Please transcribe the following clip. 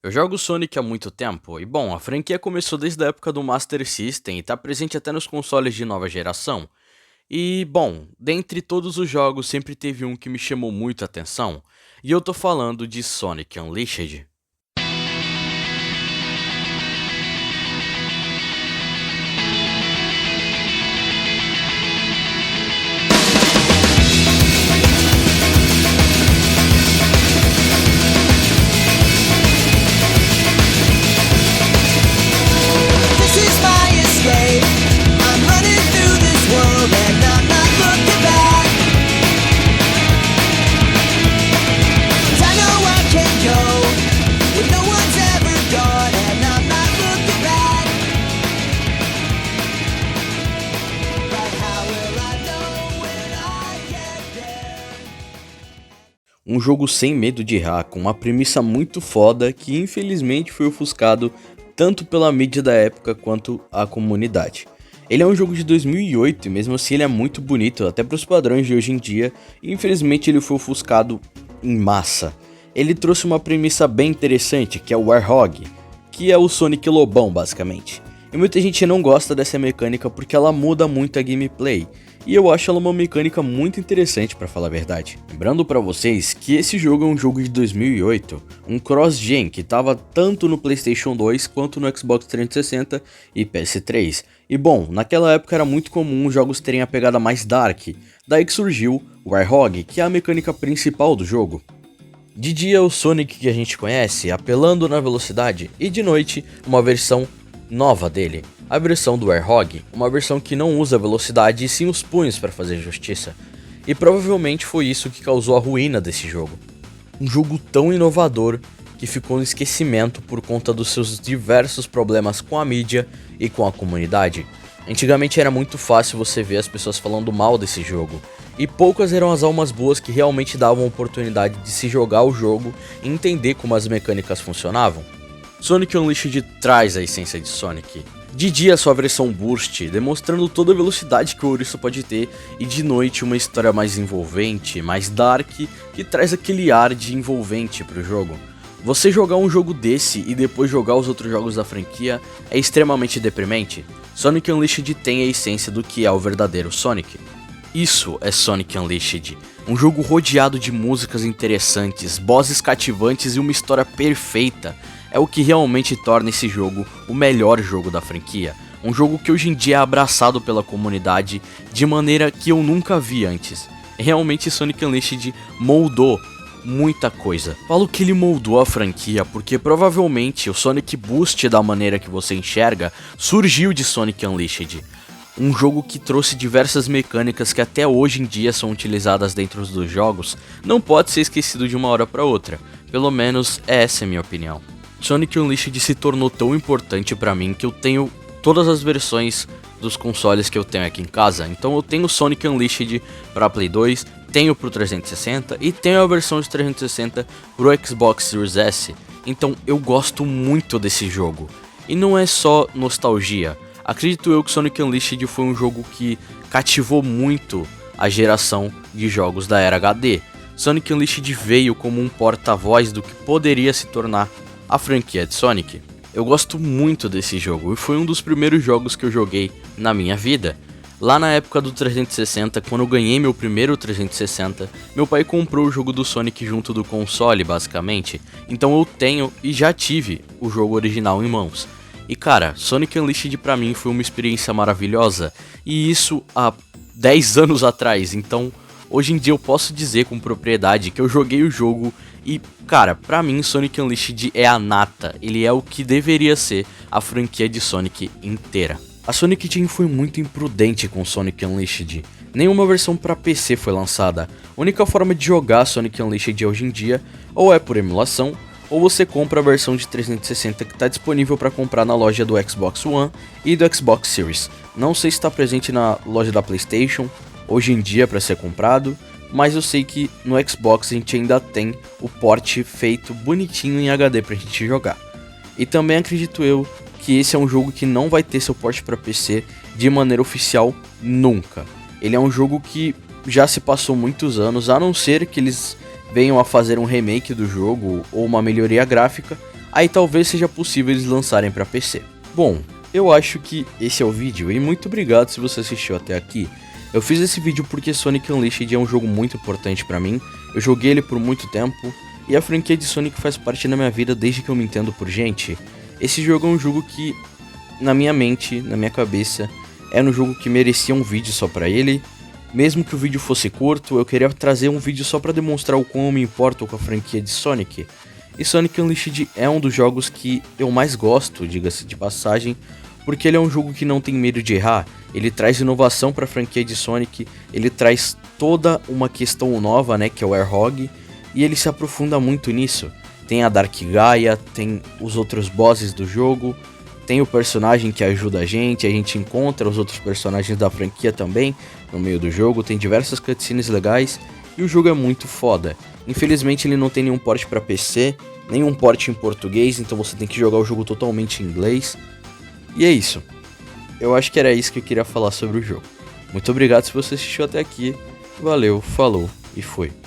Eu jogo Sonic há muito tempo, e bom, a franquia começou desde a época do Master System e tá presente até nos consoles de nova geração. E bom, dentre todos os jogos sempre teve um que me chamou muito a atenção, e eu tô falando de Sonic Unleashed. This is my escape. I'm running through this world and I'm not looking back. 'Cause I know I can go where no one's ever gone and I'm not looking back. But how will I know when I get there? Um jogo sem medo de errar, com uma premissa muito foda que infelizmente foi ofuscado tanto pela mídia da época quanto a comunidade. Ele é um jogo de 2008 e mesmo assim ele é muito bonito, até para os padrões de hoje em dia, e infelizmente ele foi ofuscado em massa. Ele trouxe uma premissa bem interessante, que é o Warhog, que é o Sonic Lobão basicamente. E muita gente não gosta dessa mecânica porque ela muda muito a gameplay, e eu acho ela uma mecânica muito interessante pra falar a verdade. Lembrando pra vocês que esse jogo é um jogo de 2008, um cross-gen que tava tanto no PlayStation 2 quanto no Xbox 360 e PS3. E bom, naquela época era muito comum os jogos terem a pegada mais dark, daí que surgiu o Warhog, que é a mecânica principal do jogo. De dia o Sonic que a gente conhece, apelando na velocidade, e de noite uma versão nova dele, a versão do Warhog, uma versão que não usa velocidade e sim os punhos para fazer justiça. E provavelmente foi isso que causou a ruína desse jogo. Um jogo tão inovador que ficou no esquecimento por conta dos seus diversos problemas com a mídia e com a comunidade. Antigamente era muito fácil você ver as pessoas falando mal desse jogo, e poucas eram as almas boas que realmente davam a oportunidade de se jogar o jogo e entender como as mecânicas funcionavam. Sonic Unleashed traz a essência de Sonic. De dia sua versão Burst, demonstrando toda a velocidade que o ouriço pode ter, e de noite uma história mais envolvente, mais dark, que traz aquele ar de envolvente pro jogo. Você jogar um jogo desse e depois jogar os outros jogos da franquia é extremamente deprimente. Sonic Unleashed tem a essência do que é o verdadeiro Sonic. Isso é Sonic Unleashed, um jogo rodeado de músicas interessantes, bosses cativantes e uma história perfeita. É o que realmente torna esse jogo o melhor jogo da franquia. Um jogo que hoje em dia é abraçado pela comunidade de maneira que eu nunca vi antes. Realmente Sonic Unleashed moldou muita coisa. Falo que ele moldou a franquia porque provavelmente o Sonic Boost da maneira que você enxerga surgiu de Sonic Unleashed. Um jogo que trouxe diversas mecânicas que até hoje em dia são utilizadas dentro dos jogos, não pode ser esquecido de uma hora para outra. Pelo menos essa é a minha opinião. Sonic Unleashed se tornou tão importante pra mim que eu tenho todas as versões dos consoles que eu tenho aqui em casa. Então eu tenho Sonic Unleashed para Play 2, tenho pro 360 e tenho a versão de 360 pro Xbox Series S. Então eu gosto muito desse jogo. E não é só nostalgia. Acredito eu que Sonic Unleashed foi um jogo que cativou muito a geração de jogos da era HD. Sonic Unleashed veio como um porta-voz do que poderia se tornar a franquia de Sonic. Eu gosto muito desse jogo e foi um dos primeiros jogos que eu joguei na minha vida. Lá na época do 360, quando eu ganhei meu primeiro 360, meu pai comprou o jogo do Sonic junto do console, basicamente. Então eu tenho e já tive o jogo original em mãos. E cara, Sonic Unleashed pra mim foi uma experiência maravilhosa, e isso há 10 anos atrás. Então hoje em dia eu posso dizer com propriedade que eu joguei o jogo e, cara, pra mim Sonic Unleashed é a nata, ele é o que deveria ser a franquia de Sonic inteira. A Sonic Team foi muito imprudente com Sonic Unleashed, nenhuma versão pra PC foi lançada. A única forma de jogar Sonic Unleashed hoje em dia ou é por emulação, ou você compra a versão de 360 que está disponível para comprar na loja do Xbox One e do Xbox Series. Não sei se está presente na loja da PlayStation hoje em dia para ser comprado, mas eu sei que no Xbox a gente ainda tem o port feito bonitinho em HD pra gente jogar. E também acredito eu que esse é um jogo que não vai ter seu port para PC de maneira oficial nunca. Ele é um jogo que já se passou muitos anos, a não ser que eles venham a fazer um remake do jogo ou uma melhoria gráfica, aí talvez seja possível eles lançarem para PC. Bom, eu acho que esse é o vídeo e muito obrigado se você assistiu até aqui. Eu fiz esse vídeo porque Sonic Unleashed é um jogo muito importante pra mim, eu joguei ele por muito tempo, e a franquia de Sonic faz parte da minha vida desde que eu me entendo por gente. Esse jogo é um jogo que, na minha mente, na minha cabeça, era um jogo que merecia um vídeo só pra ele. Mesmo que o vídeo fosse curto, eu queria trazer um vídeo só pra demonstrar o quão eu me importo com a franquia de Sonic. E Sonic Unleashed é um dos jogos que eu mais gosto, diga-se de passagem, porque ele é um jogo que não tem medo de errar, ele traz inovação para a franquia de Sonic, ele traz toda uma questão nova, né, que é o Airhog, e ele se aprofunda muito nisso. Tem a Dark Gaia, tem os outros bosses do jogo, tem o personagem que ajuda a gente encontra os outros personagens da franquia também no meio do jogo, tem diversas cutscenes legais, e o jogo é muito foda. Infelizmente ele não tem nenhum port para PC, nenhum port em português, então você tem que jogar o jogo totalmente em inglês. E é isso. Eu acho que era isso que eu queria falar sobre o jogo. Muito obrigado se você assistiu até aqui. Valeu, falou e fui.